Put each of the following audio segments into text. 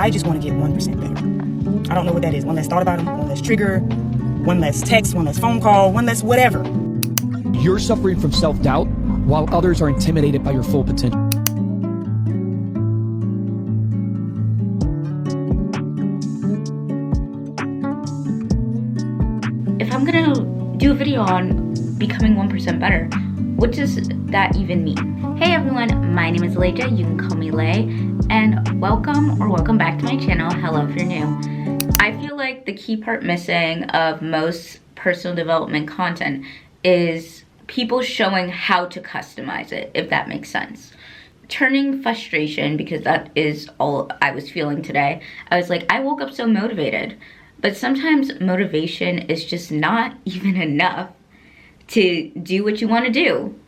I just want to get 1% better. I don't know what that is. One less thought about them, one less trigger, one less text, one less phone call, one less whatever. You're suffering from self-doubt while others are intimidated by your full potential. If I'm gonna do a video on becoming 1% better, what does that even mean? Hey everyone, my name is Leja, you can call me Lay, and welcome back to my channel. Hello if you're new. I feel like the key part missing of most personal development content is people showing how to customize it, if that makes sense. Turning frustration, because that is all I was feeling today. I was like, I woke up so motivated, but sometimes motivation is just not even enough to do what you want to do.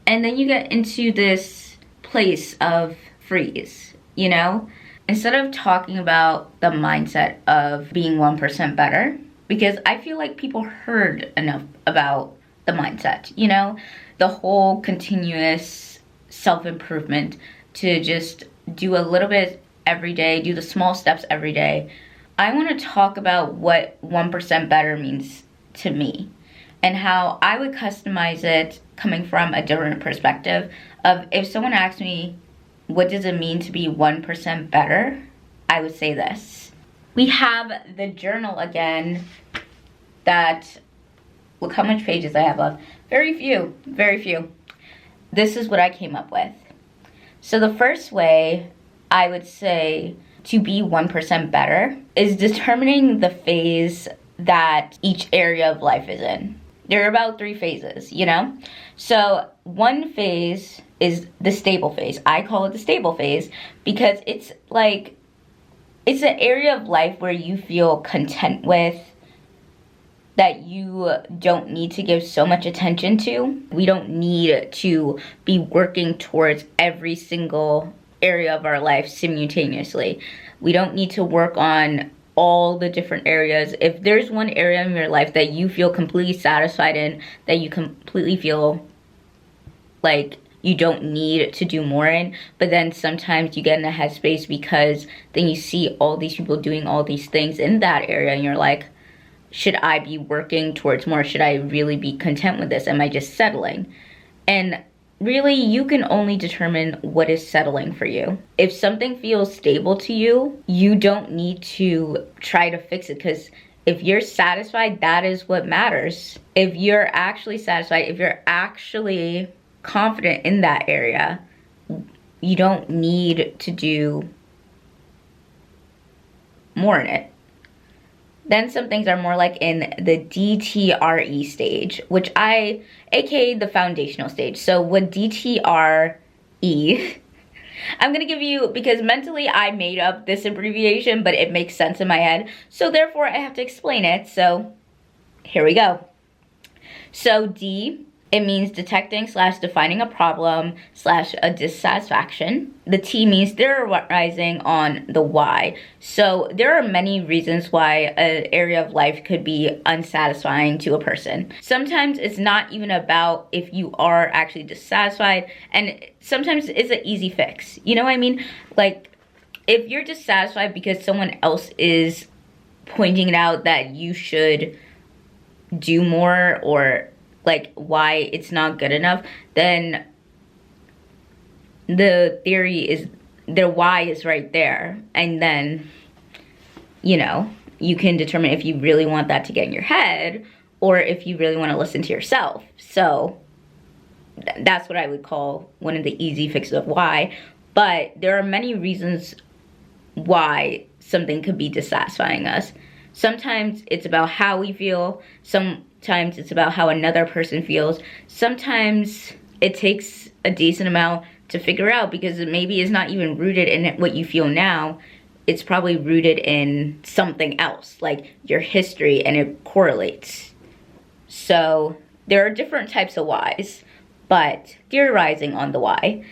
And then you get into this place of freeze, you know? Instead of talking about the mindset of being 1% better, because I feel like people heard enough about the mindset, you know? The whole continuous self-improvement to just do a little bit every day, do the small steps every day. I want to talk about what 1% better means to me and how I would customize it coming from a different perspective of if someone asked me, what does it mean to be 1% better? I would say this. We have the journal again that, look how much pages I have left. Very few, very few. This is what I came up with. So the first way I would say to be 1% better is determining the phase that each area of life is in. There are about 3 phases, you know? So one phase is the stable phase. I call it the stable phase because it's like, it's an area of life where you feel content with, that you don't need to give so much attention to. We don't need to be working towards every single area of our life simultaneously. We don't need to work on all the different areas. If there's one area in your life that you feel completely satisfied in, that you completely feel like you don't need to do more in, but then sometimes you get in a headspace because then you see all these people doing all these things in that area and you're like, should I be working towards more? Should I really be content with this? Am I just settling? And really, you can only determine what is settling for you. If something feels stable to you, you don't need to try to fix it, because if you're satisfied, that is what matters. If you're actually satisfied, if you're actually confident in that area, you don't need to do more in it. Then some things are more like in the DTRE stage, which aka the foundational stage. So what DTRE, I'm gonna give you, because mentally I made up this abbreviation, but it makes sense in my head. So therefore I have to explain it. So here we go. So D, it means detecting / defining a problem / a dissatisfaction. The T means theorizing on the why. So there are many reasons why an area of life could be unsatisfying to a person. Sometimes it's not even about if you are actually dissatisfied, and sometimes it's an easy fix. You know what I mean? Like, if you're dissatisfied because someone else is pointing it out that you should do more, or like why it's not good enough, then the theory is, the why is right there. And then, you know, you can determine if you really want that to get in your head or if you really want to listen to yourself. So that's what I would call one of the easy fixes of why. But there are many reasons why something could be dissatisfying us. Sometimes it's about how we feel. Sometimes it's about how another person feels. Sometimes it takes a decent amount to figure out, because it maybe is not even rooted in what you feel now. It's probably rooted in something else, like your history, and it correlates. So there are different types of whys, but theorizing on the why,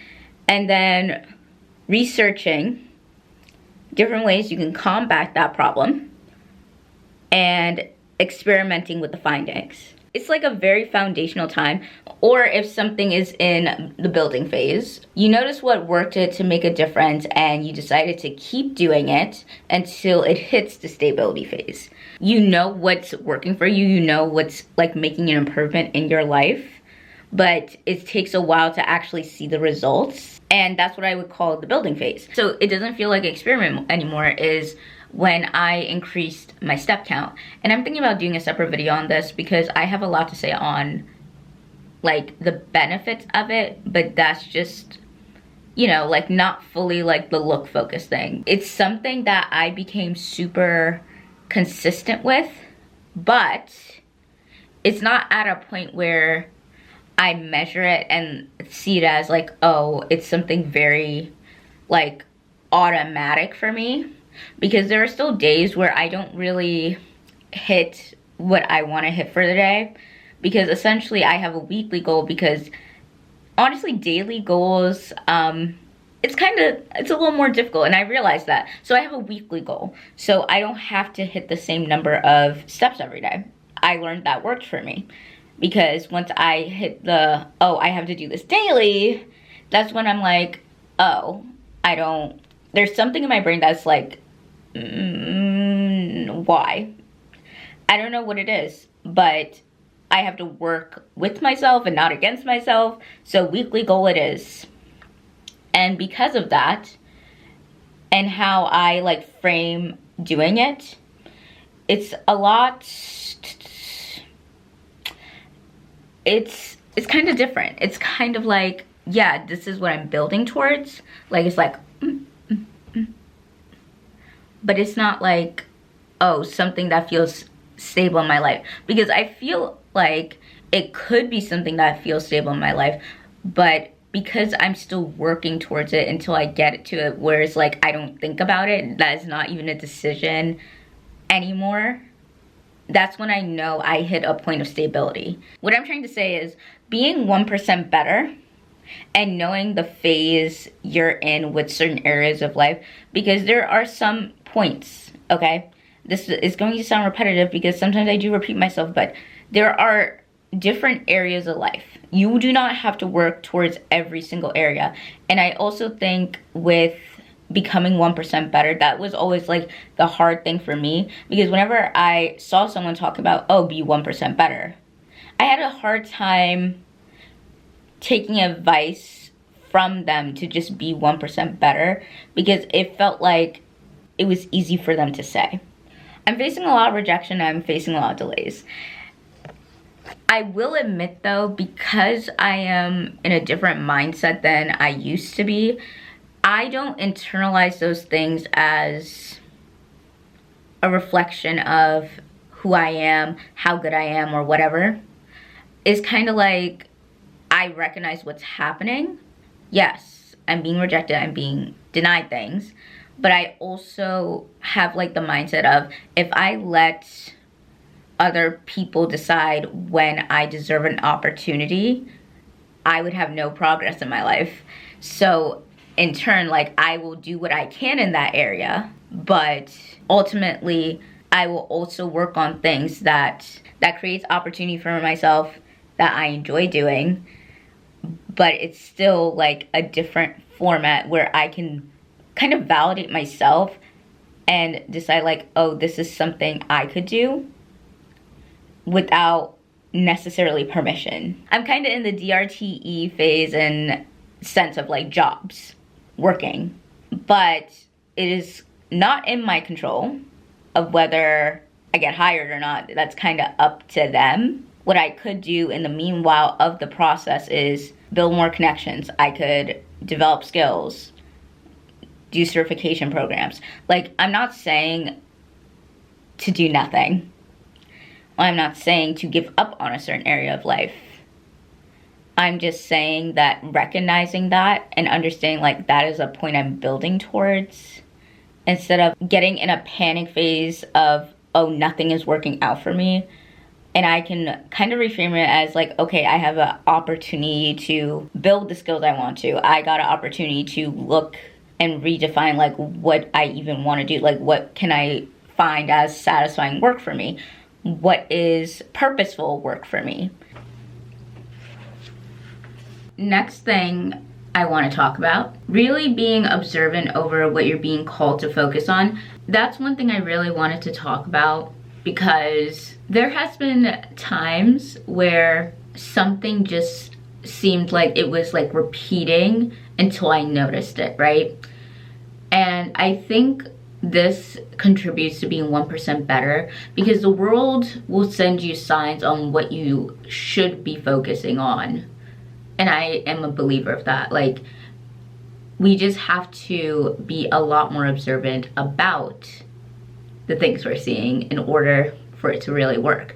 and then researching different ways you can combat that problem, and experimenting with the findings. It's like a very foundational time. Or if something is in the building phase, you notice what worked it to make a difference and you decided to keep doing it until it hits the stability phase. You know what's working for you, you know what's like making an improvement in your life, but it takes a while to actually see the results. And that's what I would call the building phase. So it doesn't feel like an experiment anymore is when I increased my step count. And I'm thinking about doing a separate video on this because I have a lot to say on like the benefits of it, but that's just, you know, like not fully like the look focus thing. It's something that I became super consistent with, but it's not at a point where I measure it and see it as like, oh, it's something very like automatic for me, because there are still days where I don't really hit what I want to hit for the day, because essentially I have a weekly goal, because honestly daily goals, it's a little more difficult, and I realize that. So I have a weekly goal, so I don't have to hit the same number of steps every day. I learned that worked for me, because once I hit the, oh, I have to do this daily, that's when I'm like, oh, there's something in my brain that's like, why? I don't know what it is, but I have to work with myself and not against myself. So weekly goal it is. And because of that, and how I like frame doing it, it's a lot, it's kind of different. It's kind of like, yeah, this is what I'm building towards. Like, it's like, but it's not like, oh, something that feels stable in my life. Because I feel like it could be something that feels stable in my life, but because I'm still working towards it until I get to it where it's like I don't think about it, that is not even a decision anymore, that's when I know I hit a point of stability. What I'm trying to say is being 1% better and knowing the phase you're in with certain areas of life, because there are some points, okay? This is going to sound repetitive because sometimes I do repeat myself, but there are different areas of life. You do not have to work towards every single area. And I also think with becoming 1% better, that was always like the hard thing for me, because whenever I saw someone talk about, oh, be 1% better, I had a hard time taking advice from them to just be 1% better, because it felt like it was easy for them to say. I'm facing a lot of rejection, I'm facing a lot of delays. I will admit though, because I am in a different mindset than I used to be, I don't internalize those things as a reflection of who I am, how good I am, or whatever. It's kind of like I recognize what's happening. Yes, I'm being rejected, I'm being denied things, but I also have like the mindset of, if I let other people decide when I deserve an opportunity, I would have no progress in my life. So in turn, like, I will do what I can in that area, but ultimately I will also work on things that creates opportunity for myself that I enjoy doing, but it's still like a different format where I can kind of validate myself and decide like, oh, this is something I could do without necessarily permission. I'm kind of in the DRTE phase and sense of like jobs, working, but it is not in my control of whether I get hired or not. That's kind of up to them. What I could do in the meanwhile of the process is build more connections. I could develop skills, do certification programs. Like, I'm not saying to do nothing. I'm not saying to give up on a certain area of life. I'm just saying that recognizing that and understanding like that is a point I'm building towards, instead of getting in a panic phase of, oh, nothing is working out for me. And I can kind of reframe it as like, okay, I have an opportunity to build the skills I want to. I got an opportunity to look and redefine like what I even want to do. Like, what can I find as satisfying work for me? what is purposeful work for me. Next thing I want to talk about, really being observant over what you're being called to focus on. That's one thing I really wanted to talk about, because there has been times where something just seemed like it was like repeating until I noticed it, right? And I think this contributes to being 1% better, because the world will send you signs on what you should be focusing on. And I am a believer of that. Like, we just have to be a lot more observant about the things we're seeing in order for it to really work.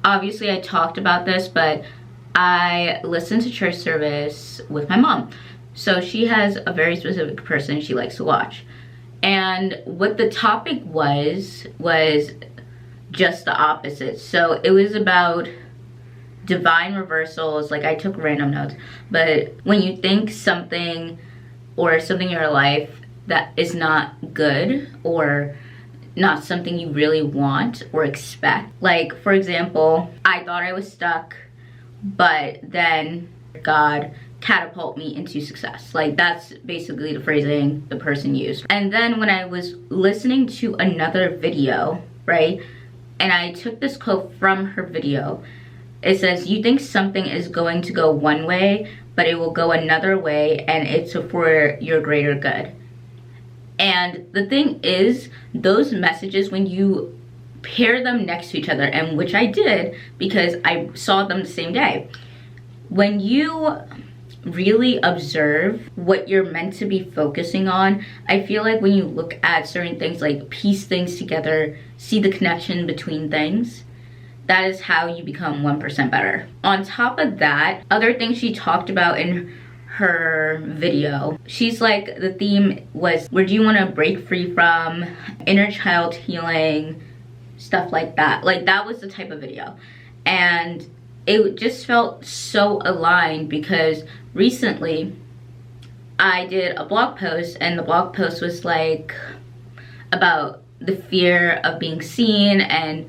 Obviously, I talked about this, but I listened to church service with my mom. So she has a very specific person she likes to watch. And what the topic was just the opposite. So it was about divine reversals. Like, I took random notes, but when you think something or something in your life that is not good or not something you really want or expect. Like, for example, I thought I was stuck, but then God catapult me into success. Like, that's basically the phrasing the person used. And then when I was listening to another video, right, and I took this quote from her video, it says, you think something is going to go one way, but it will go another way, and it's for your greater good. And the thing is, those messages, when you pair them next to each other, and which I did because I saw them the same day, when you really observe what you're meant to be focusing on, I feel like when you look at certain things, like piece things together, see the connection between things, that is how you become 1% better. On top of that, other things she talked about in her video, she's like, the theme was, where do you want to break free from, inner child healing, stuff like that. Like, that was the type of video. And it just felt so aligned, because recently I did a blog post, and the blog post was like about the fear of being seen and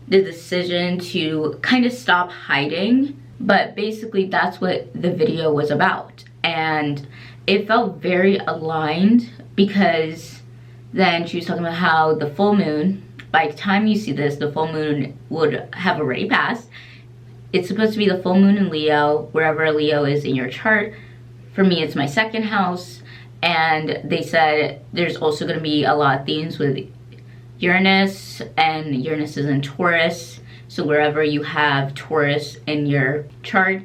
the decision to kind of stop hiding. But basically that's what the video was about, and it felt very aligned, because then she was talking about how the full moon, by the time you see this, the full moon would have already passed. It's supposed to be the full moon in Leo, wherever Leo is in your chart. For me, it's my second house. And they said there's also going to be a lot of themes with Uranus, and Uranus is in Taurus. So wherever you have Taurus in your chart.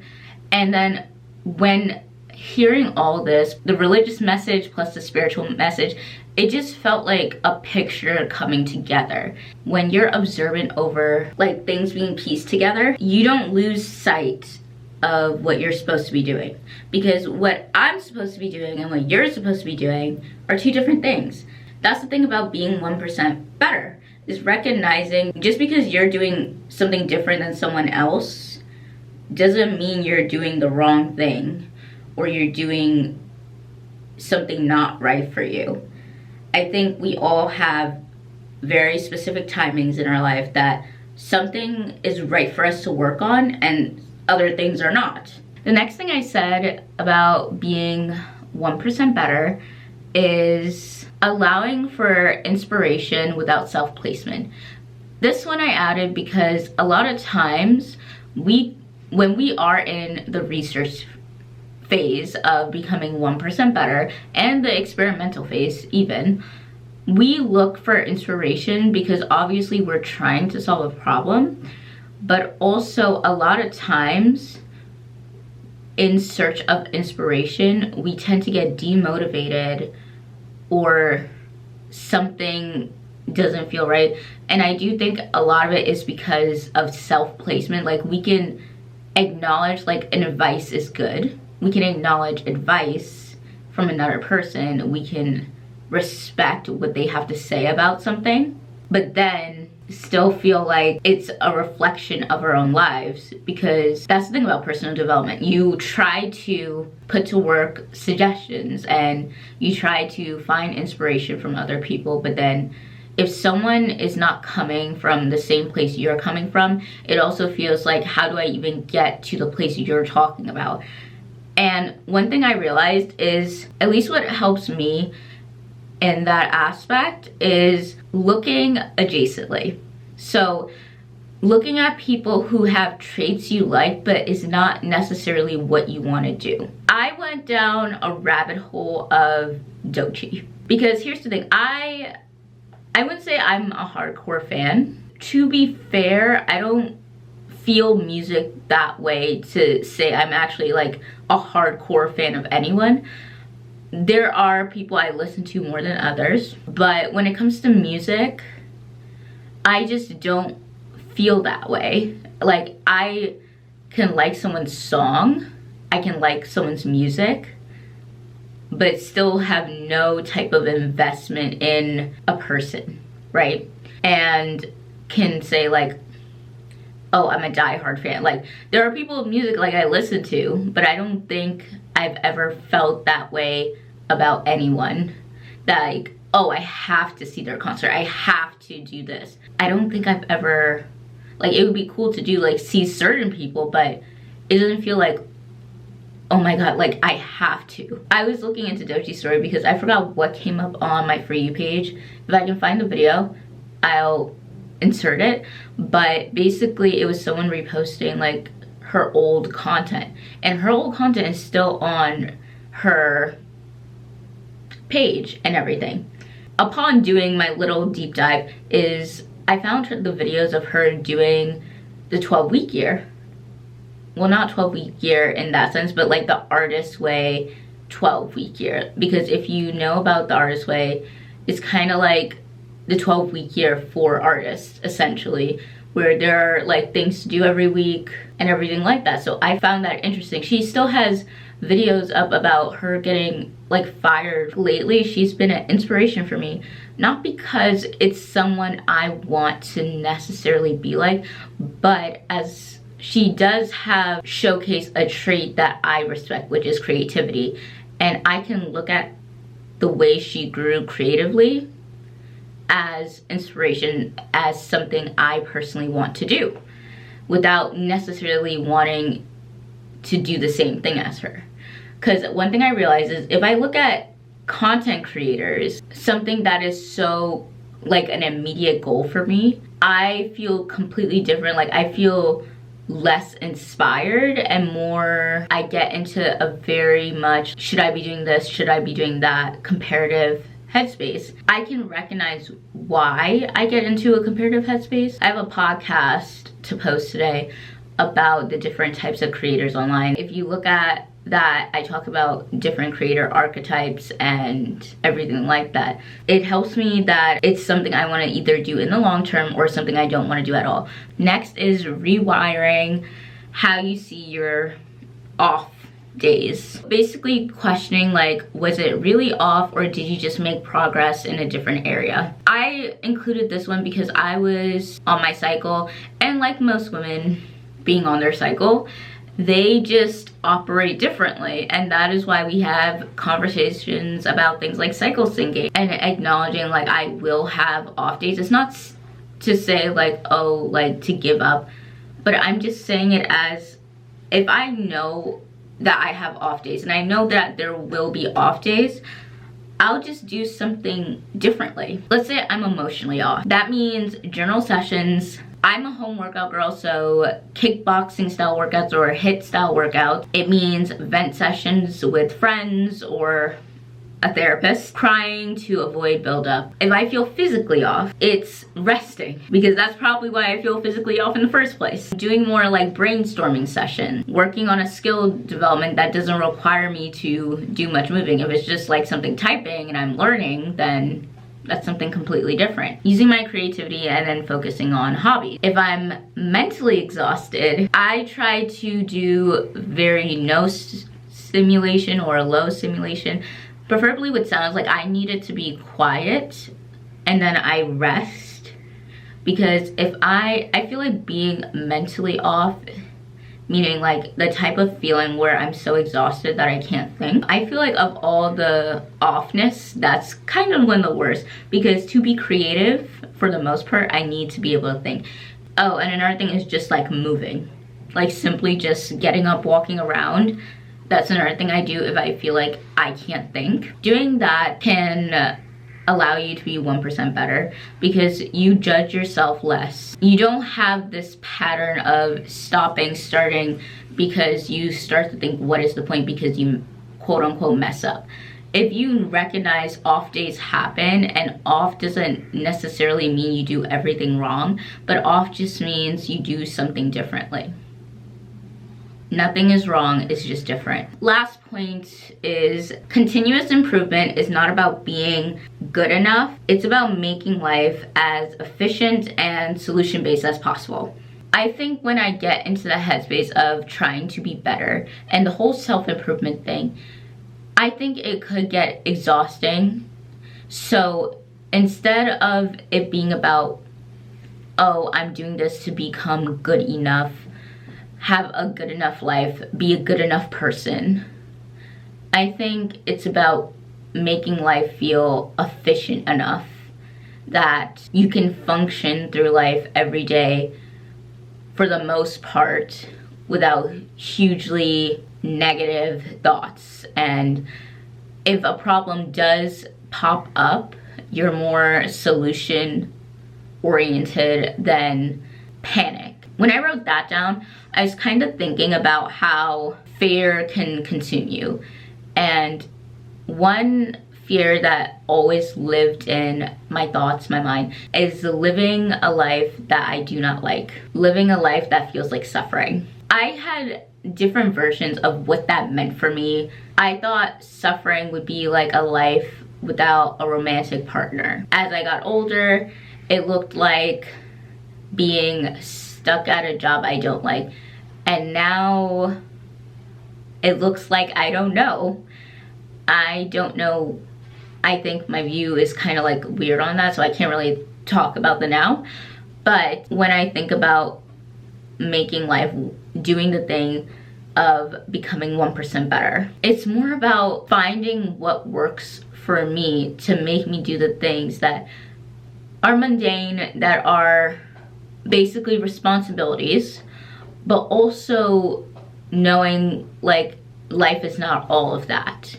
And then when hearing all this, the religious message plus the spiritual message, it just felt like a picture coming together. When you're observant over like things being pieced together, you don't lose sight of what you're supposed to be doing. Because what I'm supposed to be doing and what you're supposed to be doing are two different things. That's the thing about being 1% better, is recognizing just because you're doing something different than someone else doesn't mean you're doing the wrong thing or you're doing something not right for you. I think we all have very specific timings in our life that something is right for us to work on and other things are not. The next thing I said about being 1% better is allowing for inspiration without self-placement. This one I added because a lot of times when we are in the research phase of becoming 1% better and the experimental phase even, we look for inspiration because obviously we're trying to solve a problem, but also a lot of times in search of inspiration, we tend to get demotivated or something doesn't feel right. And I do think a lot of it is because of self-placement. Like, we can acknowledge like an advice is good. We can acknowledge advice from another person. We can respect what they have to say about something, but then still feel like it's a reflection of our own lives, because that's the thing about personal development. You try to put to work suggestions and you try to find inspiration from other people, but then if someone is not coming from the same place you're coming from, it also feels like, how do I even get to the place you're talking about? And one thing I realized is, at least what helps me in that aspect, is looking adjacently. So looking at people who have traits you like, but is not necessarily what you want to do. I went down a rabbit hole of doji, because here's the thing, I wouldn't say I'm a hardcore fan. To be fair, I don't feel music that way to say I'm actually like a hardcore fan of anyone. There are people I listen to more than others, but when it comes to music, I just don't feel that way. Like, I can like someone's song, I can like someone's music, but still have no type of investment in a person, right? And can say like, oh, I'm a diehard fan. Like, there are people with music like I listen to, but I don't think I've ever felt that way about anyone. That like, oh, I have to see their concert, I have to do this. I don't think I've ever, like, it would be cool to do, like, see certain people, but it doesn't feel like, oh my god, like, I have to. I was looking into Doji's story because I forgot what came up on my For You page. If I can find the video, I'll insert it. But basically, it was someone reposting, like, her old content. And her old content is still on her page and everything. Upon doing my little deep dive, I found the videos of her doing the 12-week year. Well, not 12-week year in that sense, but like the Artist Way 12-week year. Because if you know about the Artist Way, it's kind of like the 12-week year for artists, essentially, where there are like things to do every week and everything like that. So I found that interesting. She still has videos up about her getting like fired lately. She's been an inspiration for me, not because it's someone I want to necessarily be like, but as she does have showcased a trait that I respect, which is creativity. And I can look at the way she grew creatively as inspiration, as something I personally want to do, without necessarily wanting to do the same thing as her. Because one thing I realize is, if I look at content creators, something that is so like an immediate goal for me, I feel completely different. Like, I feel less inspired and more, I get into a very much, should I be doing this, should I be doing that, comparative headspace. I can recognize why I get into a comparative headspace. I have a podcast to post today about the different types of creators online. If you look at that, I talk about different creator archetypes and everything like that. It helps me that it's something I want to either do in the long term or something I don't want to do at all. Next is rewiring how you see your off days. Basically questioning, like, was it really off, or did you just make progress in a different area? I included this one because I was on my cycle, and like most women being on their cycle, they just operate differently, and that is why we have conversations about things like cycle syncing and acknowledging, like, I will have off days. It's not to say like, oh, like to give up, but I'm just saying it as, if I know that I have off days and I know that there will be off days, I'll just do something differently. Let's say I'm emotionally off. That means journal sessions. I'm a home workout girl, so kickboxing style workouts or HIIT style workouts. It means vent sessions with friends or a therapist. Crying to avoid buildup. If I feel physically off, it's resting, because that's probably why I feel physically off in the first place. Doing more like brainstorming session, working on a skill development that doesn't require me to do much moving. If it's just like something typing and I'm learning, then that's something completely different. Using my creativity and then focusing on hobbies. If I'm mentally exhausted, I try to do very no stimulation or low stimulation, preferably with sounds. Like, I need it to be quiet and then I rest, because if I feel like being mentally off meaning like the type of feeling where I'm so exhausted that I can't think. I feel like of all the offness, that's kind of one of the worst, because to be creative, for the most part, I need to be able to think. Oh, and another thing is just like moving, like simply just getting up, walking around. That's another thing I do if I feel like I can't think. Doing that can allow you to be 1% better because you judge yourself less. You don't have this pattern of stopping, starting, because you start to think, what is the point, because you quote unquote mess up. If you recognize off days happen, and off doesn't necessarily mean you do everything wrong, but off just means you do something differently. Nothing is wrong, it's just different. Last point is continuous improvement is not about being good enough. It's about making life as efficient and solution-based as possible. I think when I get into the headspace of trying to be better and the whole self-improvement thing, I think it could get exhausting. So instead of it being about, oh, I'm doing this to become good enough, have a good enough life, be a good enough person, I think it's about making life feel efficient enough that you can function through life every day for the most part without hugely negative thoughts. And if a problem does pop up, you're more solution oriented than panic. When I wrote that down, I was kind of thinking about how fear can consume you. And one fear that always lived in my thoughts, my mind, is living a life that I do not like. Living a life that feels like suffering. I had different versions of what that meant for me. I thought suffering would be like a life without a romantic partner. As I got older, it looked like being stuck at a job I don't like. And now it looks like I don't know. I don't know. I think my view is kind of like weird on that, so I can't really talk about the now. But when I think about making life, doing the thing of becoming 1% better, it's more about finding what works for me to make me do the things that are mundane, that are basically responsibilities, but also knowing like life is not all of that.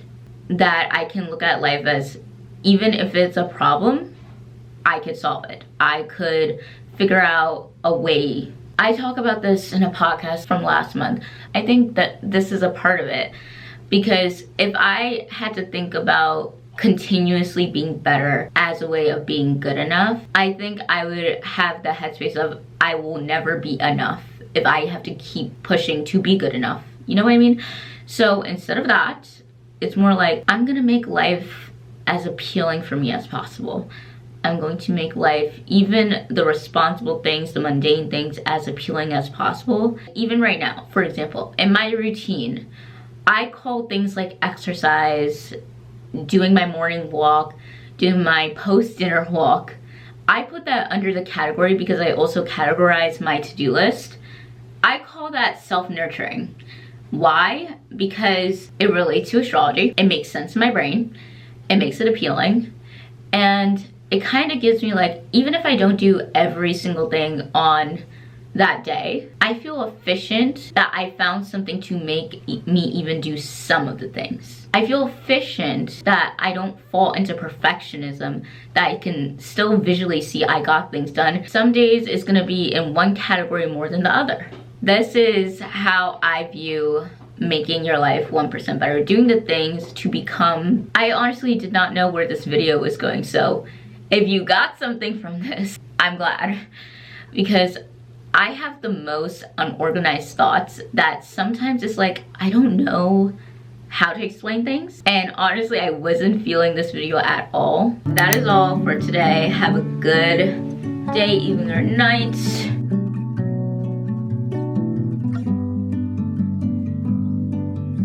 That I can look at life as, even if it's a problem, I could solve it. I could figure out a way. I talk about this in a podcast from last month. I think that this is a part of it, because if I had to think about continuously being better as a way of being good enough, I think I would have the headspace of I will never be enough if I have to keep pushing to be good enough. You know what I mean? So instead of that, it's more like I'm gonna make life as appealing for me as possible. I'm going to make life, even the responsible things, the mundane things, as appealing as possible. Even right now, for example, in my routine, I call things like exercise, doing my morning walk, doing my post-dinner walk, I put that under the category because I also categorize my to-do list. I call that self-nurturing. Why? Because it relates to astrology. It makes sense in my brain. It makes it appealing. And it kind of gives me like, even if I don't do every single thing on that day, I feel efficient that I found something to make me even do some of the things. I feel efficient that I don't fall into perfectionism, that I can still visually see I got things done. Some days it's gonna be in one category more than the other. This is how I view making your life 1% better, doing the things to become. I honestly did not know where this video was going, so if you got something from this, I'm glad, because I have the most unorganized thoughts that sometimes it's like, I don't know how to explain things. And honestly, I wasn't feeling this video at all. That is all for today. Have a good day, evening, or night.